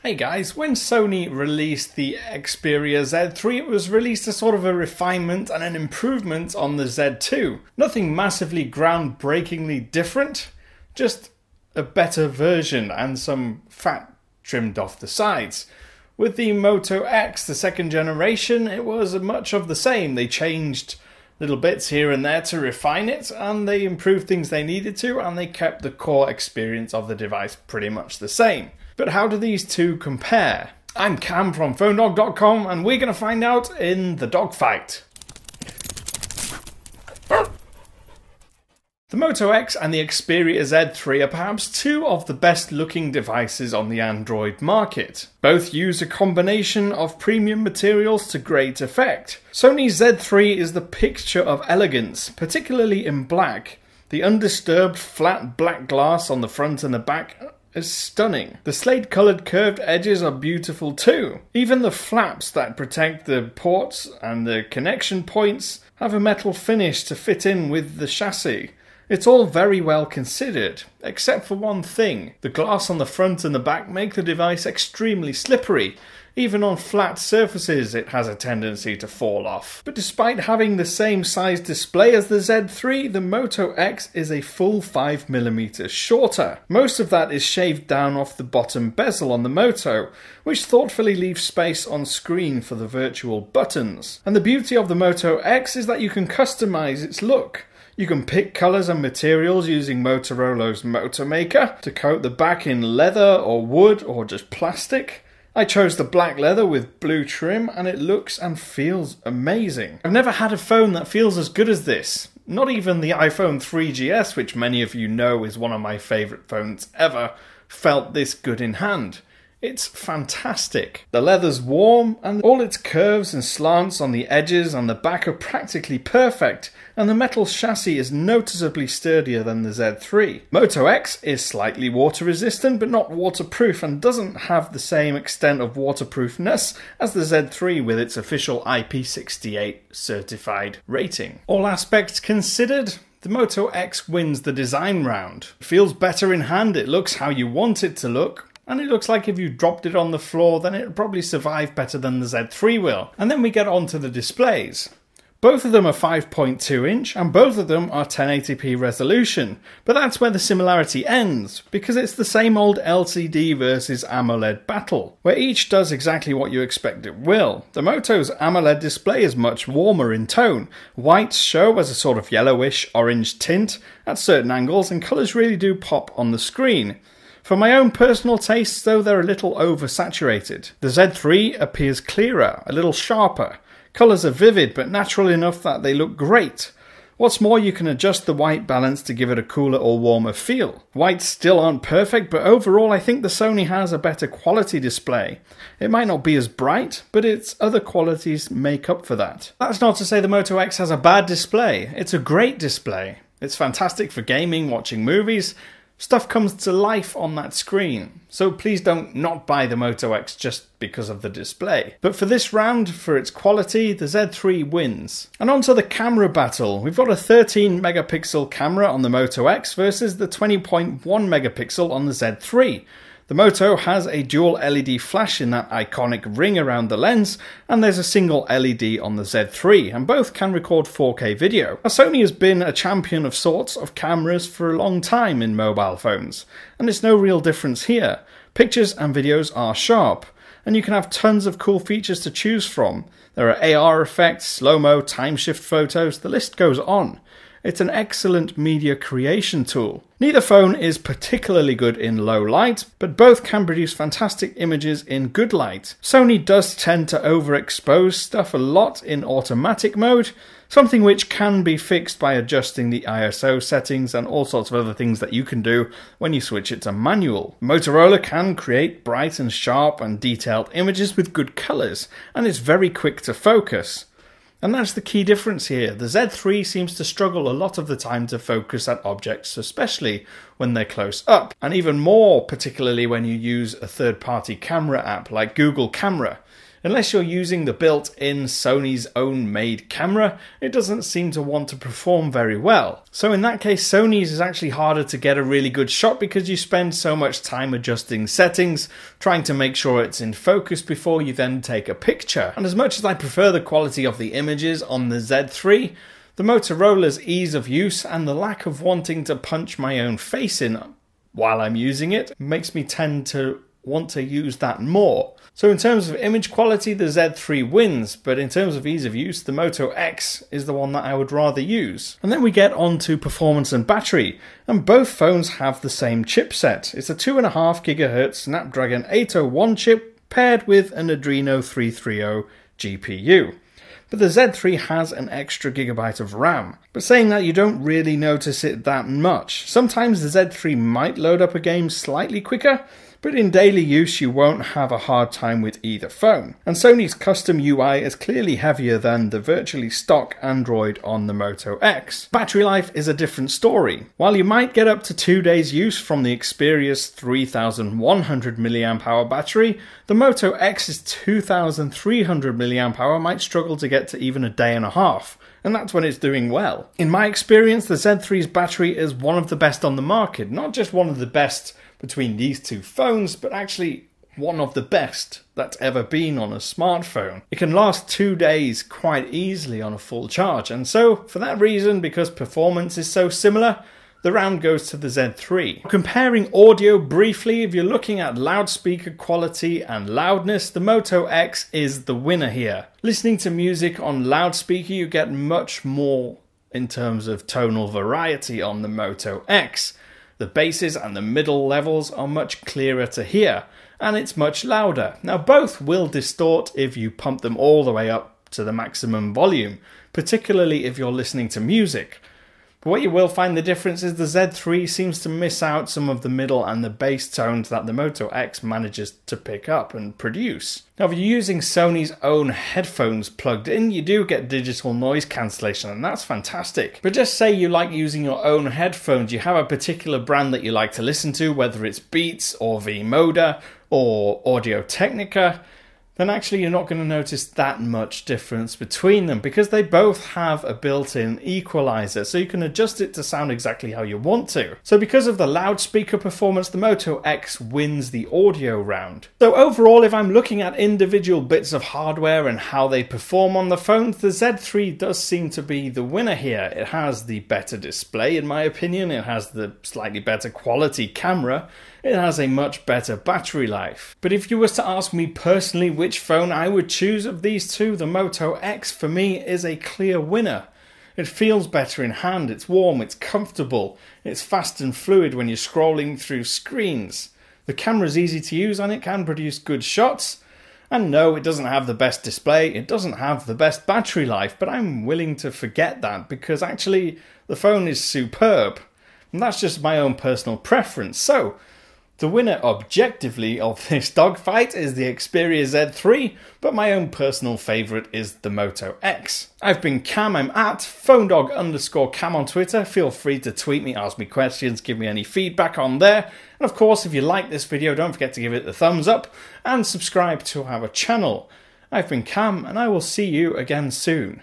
Hey guys, when Sony released the Xperia Z3, it was released as sort of a refinement and an improvement on the Z2. Nothing massively groundbreakingly different, just a better version and some fat trimmed off the sides. With the Moto X, the second generation, it was much of the same. They changed little bits here and there to refine it, and they improved things they needed to, and they kept the core experience of the device pretty much the same. But how do these two compare? I'm Cam from PhoneDog.com, and we're going to find out in the Dogfight. The Moto X and the Xperia Z3 are perhaps two of the best looking devices on the Android market. Both use a combination of premium materials to great effect. Sony's Z3 is the picture of elegance, particularly in black. The undisturbed flat black glass on the front and the back is stunning. The slate-coloured curved edges are beautiful too. Even the flaps that protect the ports and the connection points have a metal finish to fit in with the chassis. It's all very well considered, except for one thing. The glass on the front and the back make the device extremely slippery. Even on flat surfaces it has a tendency to fall off. But despite having the same size display as the Z3, the Moto X is a full 5mm shorter. Most of that is shaved down off the bottom bezel on the Moto, which thoughtfully leaves space on screen for the virtual buttons. And the beauty of the Moto X is that you can customize its look. You can pick colours and materials using Motorola's Motor Maker to coat the back in leather or wood or just plastic. I chose the black leather with blue trim and it looks and feels amazing. I've never had a phone that feels as good as this. Not even the iPhone 3GS, which many of you know is one of my favourite phones ever, felt this good in hand. It's fantastic. The leather's warm and all its curves and slants on the edges on the back are practically perfect, and the metal chassis is noticeably sturdier than the Z3. Moto X is slightly water resistant but not waterproof and doesn't have the same extent of waterproofness as the Z3 with its official IP68 certified rating. All aspects considered, the Moto X wins the design round. It feels better in hand, it looks how you want it to look, and it looks like if you dropped it on the floor then it'll probably survive better than the Z3 will. And then we get on to the displays. Both of them are 5.2 inch and both of them are 1080p resolution, but that's where the similarity ends, because it's the same old LCD versus AMOLED battle, where each does exactly what you expect it will. The Moto's AMOLED display is much warmer in tone. Whites show as a sort of yellowish orange tint at certain angles, and colours really do pop on the screen. For my own personal tastes, though, they're a little oversaturated. The Z3 appears clearer, a little sharper. Colours are vivid but natural enough that they look great. What's more, you can adjust the white balance to give it a cooler or warmer feel. Whites still aren't perfect, but overall I think the Sony has a better quality display. It might not be as bright, but its other qualities make up for that. That's not to say the Moto X has a bad display. It's a great display. It's fantastic for gaming, watching movies. Stuff comes to life on that screen, so please don't not buy the Moto X just because of the display. But for this round, for its quality, the Z3 wins. And on to the camera battle. We've got a 13 megapixel camera on the Moto X versus the 20.1 megapixel on the Z3. The Moto has a dual LED flash in that iconic ring around the lens, and there's a single LED on the Z3, and both can record 4K video. Now, Sony has been a champion of sorts of cameras for a long time in mobile phones, and it's no real difference here. Pictures and videos are sharp, and you can have tons of cool features to choose from. There are AR effects, slow-mo, time-shift photos, the list goes on. It's an excellent media creation tool. Neither phone is particularly good in low light, but both can produce fantastic images in good light. Sony does tend to overexpose stuff a lot in automatic mode, something which can be fixed by adjusting the ISO settings and all sorts of other things that you can do when you switch it to manual. Motorola can create bright and sharp and detailed images with good colours, and it's very quick to focus. And that's the key difference here. The Z3 seems to struggle a lot of the time to focus at objects, especially when they're close up. And even more particularly when you use a third-party camera app like Google Camera. Unless you're using the built-in Sony's own made camera, it doesn't seem to want to perform very well. So in that case, Sony's is actually harder to get a really good shot because you spend so much time adjusting settings, trying to make sure it's in focus before you then take a picture. And as much as I prefer the quality of the images on the Z3, the Motorola's ease of use and the lack of wanting to punch my own face in while I'm using it makes me tend to want to use that more. So in terms of image quality, the Z3 wins, but in terms of ease of use, the Moto X is the one that I would rather use. And then we get on to performance and battery, and both phones have the same chipset. It's a 2.5 GHz Snapdragon 801 chip paired with an Adreno 330 GPU. But the Z3 has an extra gigabyte of RAM. But saying that, you don't really notice it that much. Sometimes the Z3 might load up a game slightly quicker, but in daily use you won't have a hard time with either phone. And Sony's custom UI is clearly heavier than the virtually stock Android on the Moto X. Battery life is a different story. While you might get up to 2 days use from the Xperia's 3100 mAh battery, the Moto X's 2300 mAh might struggle to get to even a day and a half. And that's when it's doing well. In my experience, the Z3's battery is one of the best on the market. Not just one of the best between these two phones, but actually one of the best that's ever been on a smartphone. It can last 2 days quite easily on a full charge, and so for that reason, because performance is so similar, the round goes to the Z3. Comparing audio briefly, if you're looking at loudspeaker quality and loudness, the Moto X is the winner here. Listening to music on loudspeaker, you get much more in terms of tonal variety on the Moto X. The basses and the middle levels are much clearer to hear, and it's much louder. Now both will distort if you pump them all the way up to the maximum volume, particularly if you're listening to music. But what you will find the difference is the Z3 seems to miss out some of the middle and the bass tones that the Moto X manages to pick up and produce. Now if you're using Sony's own headphones plugged in, you do get digital noise cancellation, and that's fantastic. But just say you like using your own headphones, you have a particular brand that you like to listen to, whether it's Beats or V-Moda or Audio-Technica, then actually you're not going to notice that much difference between them because they both have a built-in equalizer, so you can adjust it to sound exactly how you want to. So because of the loudspeaker performance, the Moto X wins the audio round. So overall, if I'm looking at individual bits of hardware and how they perform on the phones, the Z3 does seem to be the winner here. It has the better display in my opinion, it has the slightly better quality camera, it has a much better battery life. But if you was to ask me personally which phone I would choose of these two, the Moto X for me is a clear winner. It feels better in hand, it's warm, it's comfortable, it's fast and fluid when you're scrolling through screens. The camera's easy to use and it can produce good shots. And no, it doesn't have the best display, it doesn't have the best battery life, but I'm willing to forget that because actually the phone is superb. And that's just my own personal preference. So the winner objectively of this dogfight is the Xperia Z3, but my own personal favourite is the Moto X. I've been Cam, I'm at phonedog_Cam on Twitter. Feel free to tweet me, ask me questions, give me any feedback on there. And of course, if you like this video, don't forget to give it the thumbs up and subscribe to our channel. I've been Cam, and I will see you again soon.